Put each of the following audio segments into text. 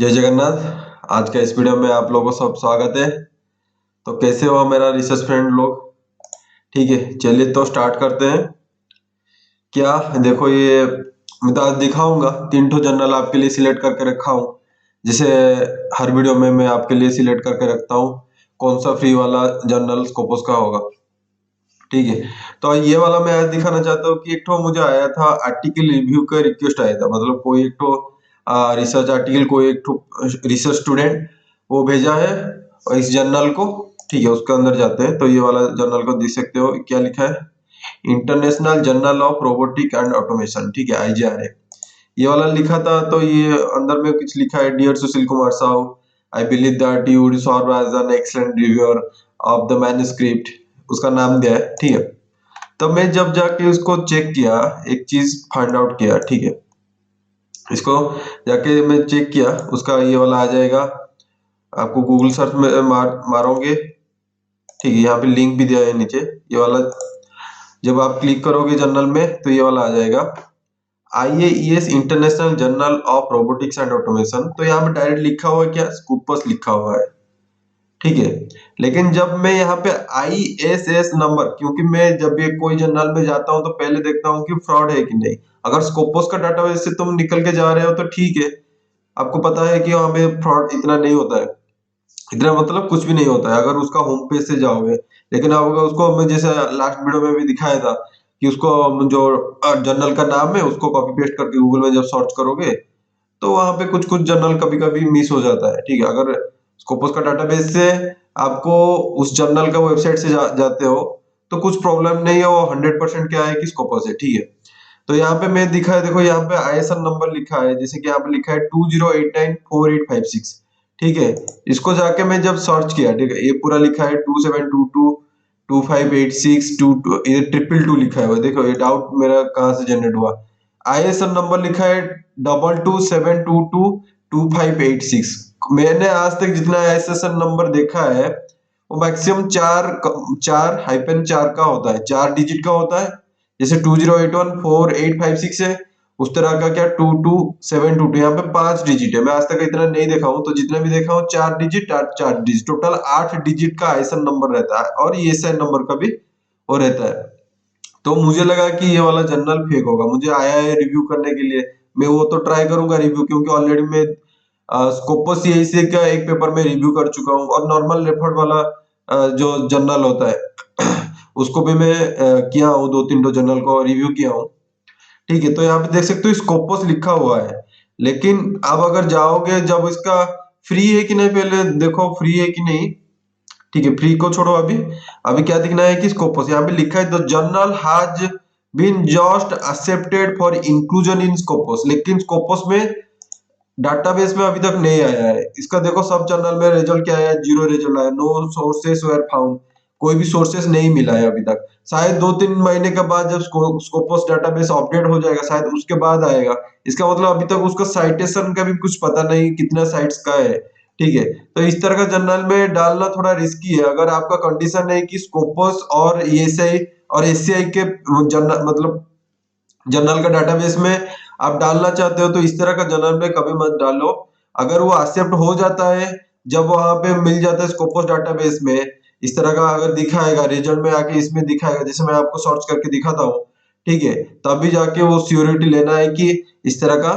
जय जगन्नाथ। आज का इस वीडियो में आप लोगों को सब स्वागत है। तो कैसे हो मेरा रिसर्च फ्रेंड लोग? ठीक है, चलिए तो स्टार्ट करते हैं। क्या देखो, ये मैं तो आज दिखाऊंगा 3 जर्नल आपके लिए सिलेक्ट करके रखा हूँ। जैसे हर वीडियो में मैं आपके लिए सिलेक्ट करके रखता हूँ कौन सा फ्री वाला जर्नल स्कोपस का होगा। ठीक है, तो ये वाला मैं आज दिखाना चाहता हूँ कि एक तो मुझे आया था आर्टिकल रिव्यू का रिक्वेस्ट आया था, मतलब कोई एक तो रिसर्च आर्टिकल, कोई एक तो रिसर्च स्टूडेंट वो भेजा है और इस जर्नल को। ठीक है, उसके अंदर जाते हैं तो ये वाला जर्नल को देख सकते हो, क्या लिखा है, international journal of robotic and automation. ठीक है, IJRA ये वाला लिखा था। तो ये अंदर में कुछ लिखा है, dear Sushil Kumar Sahu, I believe that you would serve as an excellent reviewer of the manuscript, उसका नाम दिया है। ठीक है, तो मैं जब जाके उसको चेक किया, एक चीज फाइंड आउट किया। ठीक है, इसको जाके मैं चेक किया, उसका ये वाला आ जाएगा, आपको गूगल सर्च में मारोगे। ठीक है, यहाँ पे लिंक भी दिया है नीचे, ये वाला जब आप क्लिक करोगे जर्नल में तो ये वाला आ जाएगा, IAES international journal of robotics and automation. तो यहाँ पे डायरेक्ट लिखा हुआ है क्या, स्कूपस लिखा हुआ है। ठीक है, लेकिन जब मैं यहाँ पे ISS नंबर, क्योंकि मैं जब ये कोई जर्नल में जाता हूँ तो पहले देखता हूँ कि फ्रॉड है कि नहीं। अगर स्कोपस का डाटाबेस से तुम निकल के जा रहे हो तो ठीक है, आपको पता है कि वहां पे फ्रॉड इतना नहीं होता है, इतना मतलब कुछ भी नहीं होता है अगर उसका होम पेज से जाओगे। लेकिन अब अगर उसको मैं जैसे लास्ट वीडियो में भी दिखाया था कि उसको जो जर्नल का नाम है उसको कॉपी पेस्ट करके गूगल में जब सर्च करोगे तो वहां पे कुछ कुछ जर्नल कभी कभी मिस हो जाता है। ठीक है, अगर स्कोपस का डाटाबेस से आपको उस जर्नल का वेबसाइट से जाते हो तो कुछ प्रॉब्लम नहीं है, वो 100% क्या है कि स्कोपस है। ठीक है, तो यहाँ पे मैं दिखा है, देखो यहाँ पे ISN नंबर लिखा है, जैसे कि यहाँ पे लिखा है 20894856। ठीक है, इसको जाके मैं जब सर्च किया, ठीक है, ये पूरा लिखा है 2722258622, ये 222 लिखा है। देखो ये डाउट मेरा कहाँ से जनरेट हुआ, ISN नंबर लिखा है 2227222586। मैंने आज तक जितना ISN नंबर देखा है वो मैक्सिमम 4 का होता है, 4 डिजिट का होता है। जैसे 20814856 है, उस तरह का क्या 22722, यहाँ पे 5 डिजिट है। मैं आज तक इतना नहीं देखा हूँ, तो जितना भी देखा हूँ 4 डिजिट, 4 डिजिट, टोटल 8 डिजिट का ISN नंबर रहता है, और ये SN नंबर का भी वो रहता है। तो मुझे लगा कि ये वाला जर्नल फेक होगा, मुझे आया है रिव्यू करने के लिए, मैं वो तो ट्राई करूंगा रिव्यू, क्योंकि ऑलरेडी मैं स्कोपस CIC का एक पेपर में रिव्यू कर चुका हूँ, और नॉर्मल रेफर्ड वाला जो जर्नल होता है उसको भी मैं किया हूँ, 2-3 जर्नल को रिव्यू किया हूँ। ठीक है, तो यहाँ पे देख सकते हो स्कोपस लिखा हुआ है, लेकिन अब अगर जाओगे जब इसका फ्री है कि नहीं, पहले देखो फ्री है कि नहीं। ठीक है, फ्री को छोड़ो, अभी अभी क्या दिखना है कि स्कोपस, यहाँ पे लिखा है the journal has been just accepted for inclusion in Scopus, लेकिन स्कोपस में डाटाबेस में अभी तक नहीं आया है। इसका देखो सब जर्नल में रिजल्ट क्या आया है, 0 रिजल्ट आया, नो सोर्सेस वेर फाउंड, कोई भी सोर्सेस नहीं मिला है अभी तक। शायद 2-3 महीने के बाद जब स्कोपस डाटाबेस अपडेट हो जाएगा शायद उसके बाद आएगा। इसका मतलब अभी तक उसका साइटेशन का भी कुछ पता नहीं कितना साइट्स का है। ठीक है, तो इस तरह का जर्नल में डालना थोड़ा रिस्की है। अगर आपका कंडीशन है कि स्कोपस और ESI और SCI के जर्नल, मतलब जर्नल का डाटाबेस में आप डालना चाहते हो, तो इस तरह का जर्नल में कभी मत डालो। अगर वो एक्सेप्ट हो जाता है, जब वहां पे मिल जाता है स्कोपस डाटाबेस में, इस तरह का अगर दिखाएगा रिजल्ट में आके, इसमें दिखाएगा, जैसे मैं आपको सर्च करके दिखाता हूँ। ठीक है, तभी जाके वो श्योरिटी लेना है कि इस तरह का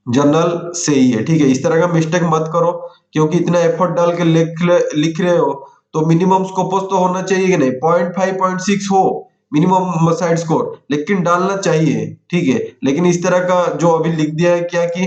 जर्नल सही है। ठीक है, इस तरह का मिस्टेक मत करो, क्योंकि इतना एफर्ट डाल के लिख रहे हो तो मिनिमम स्कोपस तो होना चाहिए कि नहीं, 0.5 0.6 हो मिनिमम साइड स्कोर, लेकिन डालना चाहिए। ठीक है, लेकिन इस तरह का जो अभी लिख दिया है क्या कि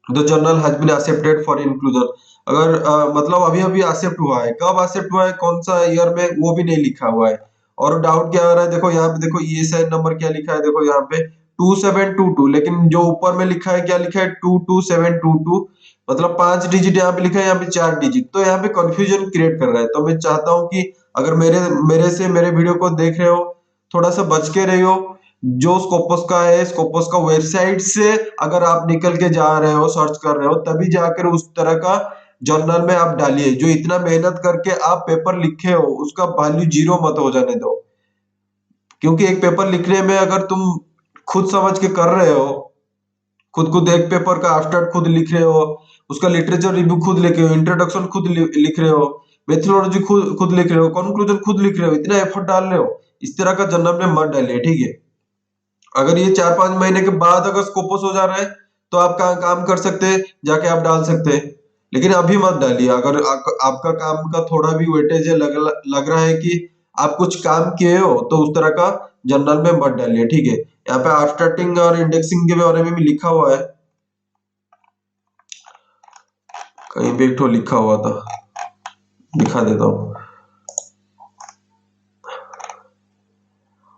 the journal has been accepted for inclusion, अगर मतलब अभी अभी एक्सेप्ट हुआ है, कब एक्सेप्ट हुआ है, कौन सा ईयर में, वो भी नहीं लिखा हुआ है। और डाउट क्या आ रहा है, देखो यहाँ पे, देखो ये साइन नंबर क्या लिखा है, देखो यहाँ पे 2722, लेकिन जो ऊपर में लिखा है क्या लिखा है 22722, मतलब 5 डिजिट यहाँ पे लिखा है, यहाँ पे 4 डिजिट, तो यहाँ पे कंफ्यूजन क्रिएट कर रहा है। तो मैं चाहता हूँ कि अगर मेरे मेरे से मेरे वीडियो को देख रहे हो, थोड़ा सा बच के रहियो। जो स्कोपस का है, स्कोपस का वेबसाइट से अगर आप निकल के जा रहे हो, सर्च कर रहे हो, तभी जाकर उस तरह का जर्नल में आप डालिए। जो इतना मेहनत करके आप पेपर लिखे हो उसका वैल्यू जीरो मत हो जाने दो, क्योंकि एक पेपर लिखने में अगर तुम खुद समझ के कर रहे हो, खुद खुद एक पेपर का आफ्टर खुद लिख रहे हो, उसका लिटरेचर रिव्यू खुद लिख रहे हो, इंट्रोडक्शन खुद लिख रहे हो, मेथोडोलॉजी खुद खुद लिख रहे हो, कंक्लूजन खुद लिख रहे हो, इतना एफर्ट डाल रहे हो, इस तरह का जर्नल में मत डालिए, ठीक है। अगर ये 4-5 महीने के बाद अगर स्कोपस हो जा रहा है तो आप काम कर सकते हैं, जाके आप डाल सकते हैं, लेकिन अभी मत डालिए। अगर आपका काम का थोड़ा भी वेटेज है, लग रहा है कि आप कुछ काम किए हो, तो उस तरह का जर्नल में मत डालिए, ठीक है। यहाँ पे आफ्टरटिंग और इंडेक्सिंग के बारे में भी लिखा हुआ है, कहीं पे एक तो लिखा हुआ था, दिखा देता हूँ।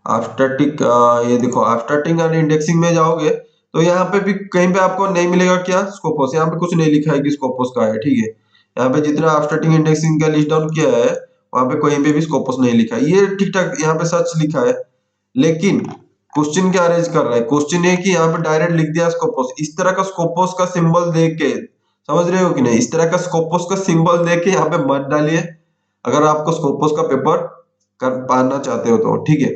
आफ्टरटिक, ये देखो, आफ्टरटिंग और इंडेक्सिंग में जाओगे तो यहाँ पे भी कहीं पे आपको नहीं मिलेगा क्या, स्कोपस। यहाँ पे कुछ नहीं लिखा है कि स्कोपस का है, ठीक है। यहाँ पे जितना आफ्टरटिंग इंडेक्सिंग का लिस्ट डाउन किया है, वहां पे कहीं पे भी स्कोपस नहीं लिखा है। ये ठीक ठाक यहाँ पे सच लिखा है, लेकिन क्वेश्चन क्या अरेंज कर रहा है, क्वेश्चन है कि यहाँ पे डायरेक्ट लिख दिया स्कोपस। इस तरह का स्कोपस का सिंबल देख के, समझ रहे हो कि नहीं, इस तरह का स्कोपस का सिंबल देख के यहाँ पे मत डालिए, अगर आपको स्कोपस का पेपर कर पाना चाहते हो तो, ठीक है।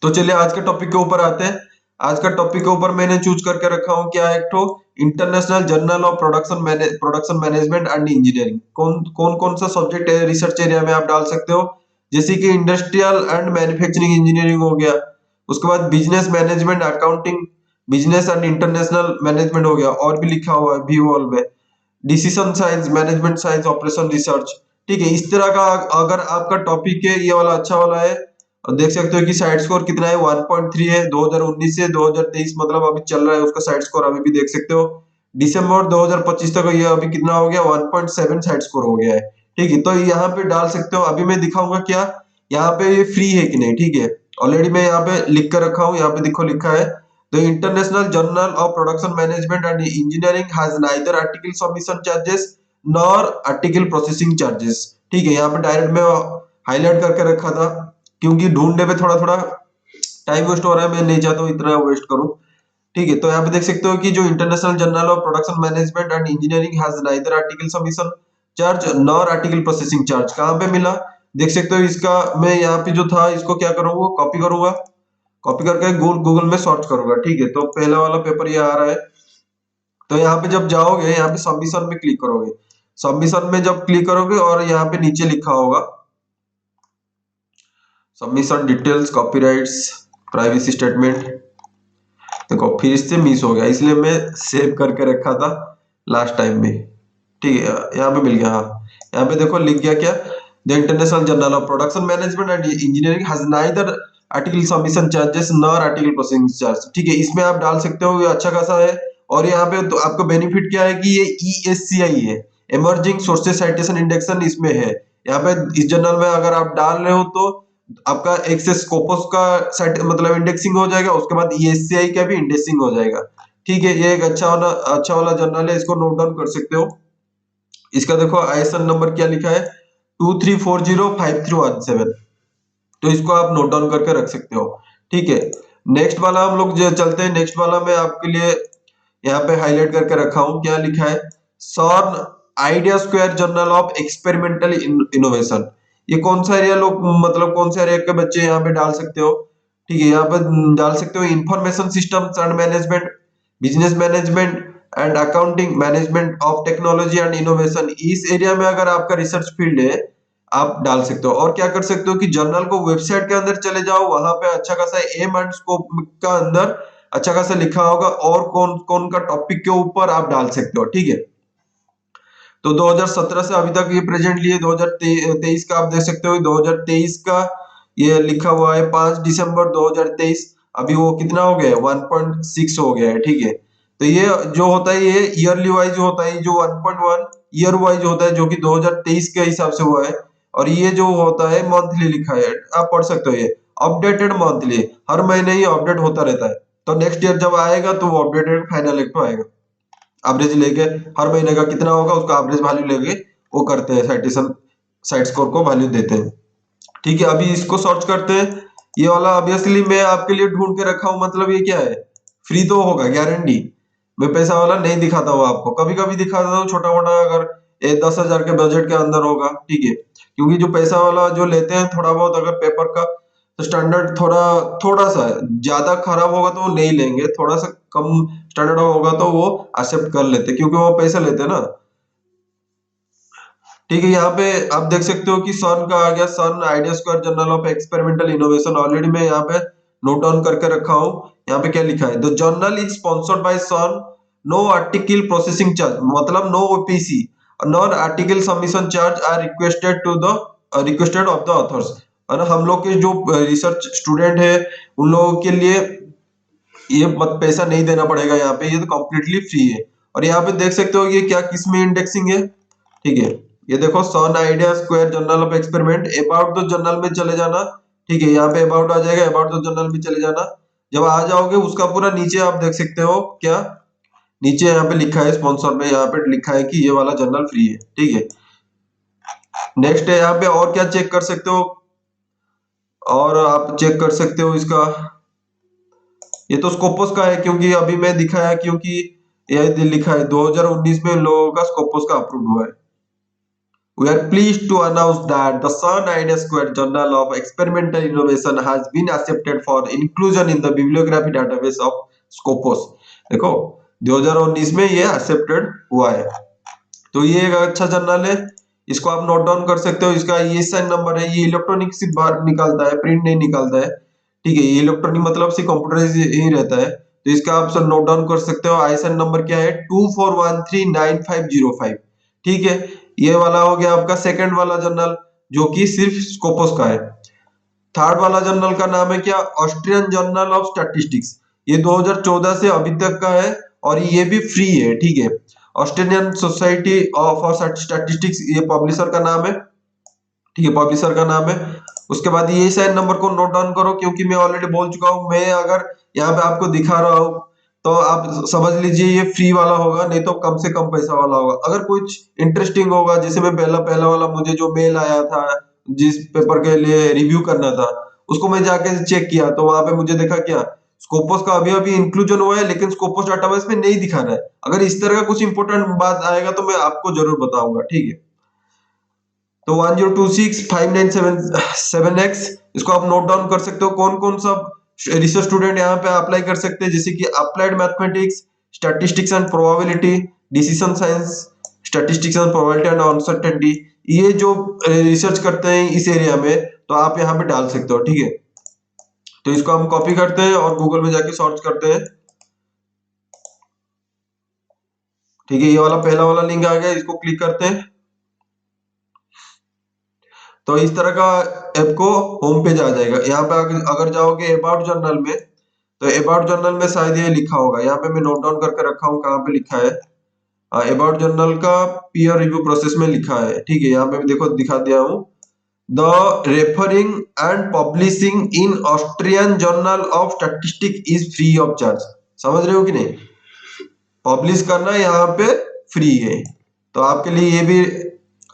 तो चलिए आज के टॉपिक के ऊपर आते हैं। आज का टॉपिक के ऊपर मैंने चूज करके रखा हूँ क्या, एक तो international journal of production management and engineering. कौन कौन सा सब्जेक्ट है रिसर्च एरिया में आप डाल सकते हो, जैसे कि इंडस्ट्रियल एंड मैन्युफैक्चरिंग इंजीनियरिंग हो गया, उसके बाद business management accounting, business and international management हो गया, और भी लिखा हुआ है भी वॉल में, decision science, management science, operation research, ठीक है। इस तरह का अगर आपका टॉपिक है, ये वाला अच्छा वाला है, और देख सकते हो कि साइड स्कोर कितना है, 1.3 है। 2019 से 2023 मतलब अभी चल रहा है, उसका साइड स्कोर अभी भी देख सकते हो। दिसंबर 2025 तक ये अभी कितना हो गया, 1.7 साइड स्कोर हो गया है, ठीक है। तो यहाँ पे डाल सकते हो। अभी मैं दिखाऊंगा क्या, यहाँ पे ये फ्री है कि नहीं, ठीक है। ऑलरेडी मैं यहाँ पे लिख कर रखा हूँ, यहाँ पे देखो लिखा है, the international journal of production management and engineering has neither article submission charges nor article processing charges, ठीक है। यहाँ पे डायरेक्ट मैं हाईलाइट करके रखा था, क्योंकि ढूंढने पे थोड़ा थोड़ा टाइम वेस्ट हो रहा है, मैं नहीं चाहता हूँ इतना वेस्ट करूं, ठीक है। तो यहाँ पे देख सकते हो कि जो international journal of production management and engineering has neither article submission charge nor article processing charge, कहाँ पे मिला, देख सकते हो। इसका मैं यहाँ पे जो था, इसको क्या करूंगा, कॉपी करूंगा, कॉपी करके गूगल में सर्च करूंगा, ठीक है। तो पहला वाला पेपर ये आ रहा है। तो यहाँ पे जब जाओगे, यहाँ पे सबमिशन में क्लिक करोगे, सबमिशन में जब क्लिक करोगे और यहाँ पे नीचे लिखा होगा submission details, copyrights, privacy statement, देखो फिर से मिस हो गया, इसलिए मैं सेव करके रखा था लास्ट टाइम में, ठीक है। यहाँ पे मिल गया, हाँ। यहाँ पे देखो लिख गया क्या, the international journal of production management and engineering has neither article submission charges nor article processing charge, ठीक है। इसमें आप डाल सकते हो, ये अच्छा खासा है। और यहाँ पे तो आपको बेनिफिट क्या है कि ये ESCI है, इमर्जिंग सोर्सेस साइटेशन इंडेक्सन इसमें है। यहाँ पे इस जर्नल में अगर आप डाल रहे हो तो आपका एक से स्कोपस का सेट मतलब इंडेक्सिंग हो जाएगा, उसके बाद ESCI का भी इंडेक्सिंग हो जाएगा, ठीक है। ये एक अच्छा वाला जर्नल है, इसको नोट डाउन कर सकते हो। इसका देखो ISN नंबर क्या लिखा है, 23405317, तो इसको आप नोट डाउन करके रख सकते हो, ठीक है। नेक्स्ट वाला हम लोग चलते हैं। नेक्स्ट वाला मैं आपके लिए यहाँ पे हाईलाइट करके रखा हूं, क्या लिखा है, सॉर्न idea square journal of experimental innovation. ये कौन सा एरिया लोग मतलब कौन सा एरिया के बच्चे यहाँ पे डाल सकते हो, ठीक है। यहाँ पे डाल सकते हो information systems and management, business management and accounting, management of technology and innovation. इस एरिया में अगर आपका रिसर्च फील्ड है, आप डाल सकते हो। और क्या कर सकते हो कि जर्नल को वेबसाइट के अंदर चले जाओ, वहां पे अच्छा खासा एम एंड स्कोप का अंदर अच्छा खासा लिखा होगा, और कौन कौन का टॉपिक के ऊपर आप डाल सकते हो, ठीक है। तो 2017 से अभी तक ये प्रेजेंटली है, 2023 का आप देख सकते हो, 2023 का ये लिखा हुआ है 5 दिसंबर 2023। अभी वो कितना हो गया है, 1.6 हो गया है, ठीक है। तो ये जो होता है, ये ईयरली वाइज होता है, जो 1.1 ईयर वाइज होता है, जो कि 2023 के हिसाब से हुआ है। और ये जो होता है मंथली लिखा है, आप पढ़ सकते हो, ये अपडेटेड मंथली, हर महीने ही अपडेट होता रहता है। तो नेक्स्ट ईयर जब आएगा तो वो अपडेटेड फाइनल एक आएगा, एवरेज लेके हर महीने का कितना होगा उसका एवरेज वैल्यू लेके वो करते हैं, साइटेशन साइट स्कोर को वैल्यू देते हैं, ठीक है। अभी इसको सर्च करते हैं, ये वाला ऑब्वियसली मैं आपके लिए ढूंढ के रखा हूं, मतलब ये क्या है, फ्री तो होगा गारंटी, मैं पैसा वाला नहीं दिखाता हूँ आपको, कभी कभी दिखाता हूँ छोटा मोटा, अगर ये 10,000 के बजट के अंदर होगा, ठीक है। क्योंकि जो पैसा वाला जो लेते हैं थोड़ा बहुत, अगर पेपर का तो स्टैंडर्ड थोड़ा थोड़ा सा ज्यादा खराब होगा तो वो नहीं लेंगे, थोड़ा सा कम स्टैंडर्ड होगा तो वो एक्सेप्ट कर लेते, क्योंकि वो पैसा लेते हैं ना। ठीक है, यहाँ पे आप देख सकते हो कि सन का आ गया, sun idea square journal of experimental innovation. Already मैं यहाँ पे नोट डाउन करके रखा हूँ। यहाँ पे क्या लिखा है, the journal is sponsored by sun, no article processing charge, मतलब no OPC, non article submission charge are requested of the authors. है ना, हम लोग के जो रिसर्च स्टूडेंट है उन लोगों के लिए ये मत पैसा नहीं देना पड़ेगा यहाँ पे, ये तो कम्प्लीटली फ्री है। और यहाँ पे देख सकते हो ये क्या किस में इंडेक्सिंग है। ठीक है, ये देखो sun idea square journal of experiment, about the journal में चले जाना। ठीक है, यहाँ पे अबाउट आ जाएगा, अबाउट द जर्नल में चले जाना। जब आ जाओगे उसका पूरा नीचे आप देख सकते हो क्या, नीचे यहाँ पे लिखा है स्पॉन्सर में, यहाँ पे लिखा है कि ये वाला जर्नल फ्री है। ठीक है, नेक्स्ट है यहाँ पे और क्या चेक कर सकते हो, और आप चेक कर सकते हो इसका, ये तो स्कोपस का है क्योंकि अभी मैं दिखाया, क्योंकि ये लिखा है 2019 में इन लोगों का स्कोपस का अप्रूव हुआ है। We are pleased to announce that the Sun Idea Square Journal of Experimental Innovation has been accepted for inclusion in the bibliography database of Scopus। देखो 2019 में ये एक्सेप्टेड हुआ है, तो ये एक अच्छा जर्नल है, इसको आप नोट डाउन कर सकते हो। इसका ISIN नंबर है, ये इलेक्ट्रॉनिक सिर्फ बाहर निकालता है, प्रिंट नहीं निकालता है। ठीक है, ये इलेक्ट्रॉनिक मतलब सिर्फ कंप्यूटराइज ही रहता है, तो इसका आप सब नोट डाउन कर सकते हो। ISIN नंबर क्या है, 24139505। ठीक है, ये वाला हो गया आपका सेकंड वाला जर्नल, जो कि सिर्फ स्कोपस का है। थर्ड वाला जर्नल का नाम है क्या, ऑस्ट्रियन जर्नल ऑफ स्टैटिस्टिक्स। ये 2014 से अभी तक का है और ये भी फ्री है। ठीक है, ऑस्ट्रेलियन सोसाइटी फॉर स्टैटिस्टिक्स ये पब्लिशर का नाम है। ठीक है, पब्लिशर का नाम है। उसके बाद ये साइन नंबर को नोट डाउन करो, क्योंकि मैं ऑलरेडी बोल चुका हूं, मैं अगर यहाँ पे आपको दिखा रहा हूँ तो आप समझ लीजिए ये फ्री वाला होगा, नहीं तो कम से कम पैसा वाला होगा। अगर कुछ इंटरेस्टिंग होगा, जैसे मैं पहला पहला वाला मुझे जो मेल आया था जिस पेपर के लिए रिव्यू करना था, उसको मैं जाके चेक किया तो वहां पे मुझे देखा क्या, स्कोपस का अभी अभी इंक्लूजन हुआ है लेकिन स्कोपस डाटाबेस में नहीं दिखा रहा है। अगर इस तरह का कुछ इंपॉर्टेंट बात आएगा तो मैं आपको जरूर बताऊंगा। ठीक है, तो 10265977x इसको आप नोट डाउन कर सकते हो। कौन कौन सा रिसर्च स्टूडेंट यहाँ पे अप्लाई कर सकते हैं, जैसे कि applied mathematics, statistics and probability, decision science, statistics and probability and uncertainty, ये जो रिसर्च करते हैं इस एरिया में, तो आप यहाँ पे डाल सकते हो। ठीक है, तो इसको हम कॉपी करते हैं और गूगल में जाके सर्च करते हैं। ठीक है, ये वाला पहला वाला लिंक आ गया, इसको क्लिक करते हैं तो इस तरह का ऐप को होम पेज आ जाएगा। यहाँ पे अगर जाओगे अबाउट जर्नल में, तो अबाउट जर्नल में शायद ये लिखा होगा, यहाँ पे मैं नोट डाउन करके रखा हूँ कहाँ पे लिखा है, अबाउट जर्नल का पीयर रिव्यू प्रोसेस में लिखा है। ठीक है, यहाँ पे देखो दिखा दिया हूँ, the referring and publishing in Austrian journal of statistic is free of charge. समझ रहे हो कि नहीं, पब्लिश करना यहाँ पे फ्री है, तो आपके लिए ये भी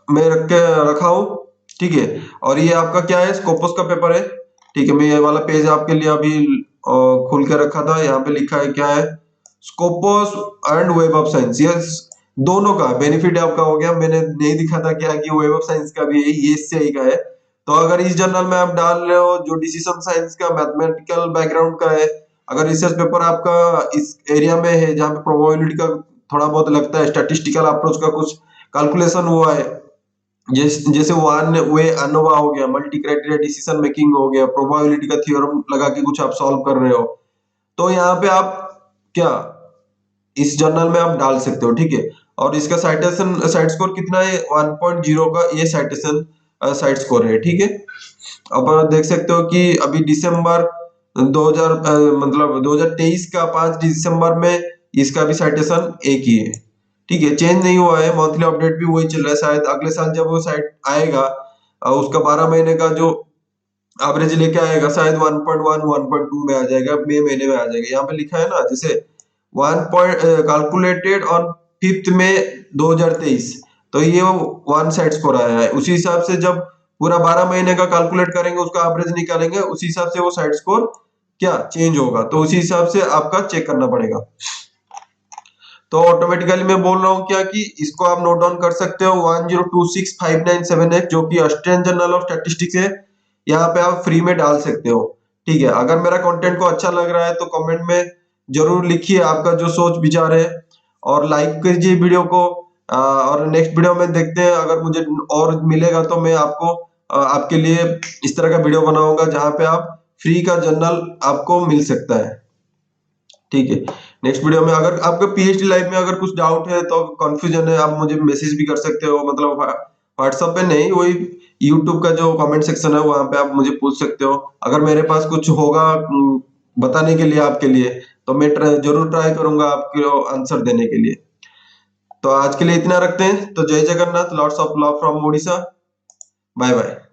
मैं रख के रखा हूँ। ठीक है, और ये आपका क्या है, स्कोपस का पेपर है। ठीक है, मैं ये वाला पेज आपके लिए अभी खोल के रखा था, यहाँ पे लिखा है क्या है, Scopus and web of science. Yes, दोनों का बेनिफिट आपका हो गया, मैंने नहीं दिखा था क्या कि वेब ऑफ साइंस का भी है, ये इससे का है। तो अगर इस जर्नल में आप डाल रहे हो जो डिसीजन साइंस का मैथमेटिकल बैकग्राउंड का है, अगर रिसर्च पेपर आपका इस एरिया में है जहाँ पे प्रोबेबिलिटी का थोड़ा बहुत लगता है, स्टैटिस्टिकल अप्रोच का कुछ कैलकुलेशन हुआ है, जैसे वन वे अनोवा हो गया, मल्टी क्राइटेरिया डिसीजन मेकिंग हो गया, प्रोबेबिलिटी का थ्योरम लगा के कुछ आप सॉल्व कर रहे हो, तो यहाँ पे आप क्या इस जर्नल में आप डाल सकते हो। ठीक है, और इसका साइटेशन साइट स्कोर कितना है, 1.0 का ये साइटेशन साइट स्कोर है। ठीक है, अब आप देख सकते हो कि अभी दिसंबर 2000 मतलब 2023 का 5 दिसंबर में इसका भी साइटेशन एक ही है। ठीक है, चेंज नहीं हुआ है, मंथली अपडेट भी वही चल रहा है। शायद अगले साल जब वो साइट आएगा उसका 12 महीने का जो एवरेज लेके आएगा, शायद 1.1 1.2 में आ जाएगा, मई महीने में आ जाएगा। यहाँ पे लिखा है ना, जैसे 1 पॉइंट कैलकुलेटेड ऑन 5 मई 2023, तो ये 1 साइड स्कोर आया है। उसी हिसाब से जब पूरा 12 महीने का कैलकुलेट करेंगे, उसका एवरेज निकालेंगे, उसी हिसाब से वो साइड स्कोर क्या चेंज होगा, तो उसी हिसाब से आपका चेक करना पड़ेगा। तो ऑटोमेटिकली मैं बोल रहा हूँ क्या कि इसको आप नोट डाउन कर सकते हो, 10265978 जो कि ऑस्ट्रियन जर्नल ऑफ स्टैटिस्टिक्स है। यहाँ पे आप फ्री में डाल सकते हो। ठीक है, अगर मेरा कंटेंट को अच्छा लग रहा है तो कमेंट में जरूर लिखिए आपका जो सोच विचार है, और लाइक कीजिए वीडियो को। और नेक्स्ट वीडियो में देखते हैं, अगर मुझे और मिलेगा तो मैं आपको आपके लिए इस तरह का वीडियो बनाऊंगा जहां पे आप फ्री का जर्नल आपको मिल सकता है। ठीक है, नेक्स्ट वीडियो में अगर आपके पीएचडी लाइफ में अगर कुछ डाउट है तो कंफ्यूजन है, आप मुझे मैसेज भी कर सकते हो, मतलब व्हाट्सएप पे नहीं, वही यूट्यूब का जो कमेंट सेक्शन है वहां पे आप मुझे पूछ सकते हो। अगर मेरे पास कुछ होगा बताने के लिए आपके लिए, तो मैं जरूर ट्राई करूंगा आपको आंसर देने के लिए। तो आज के लिए इतना रखते हैं, तो Jai Jagannath, lords of love from Odisha. Bye bye.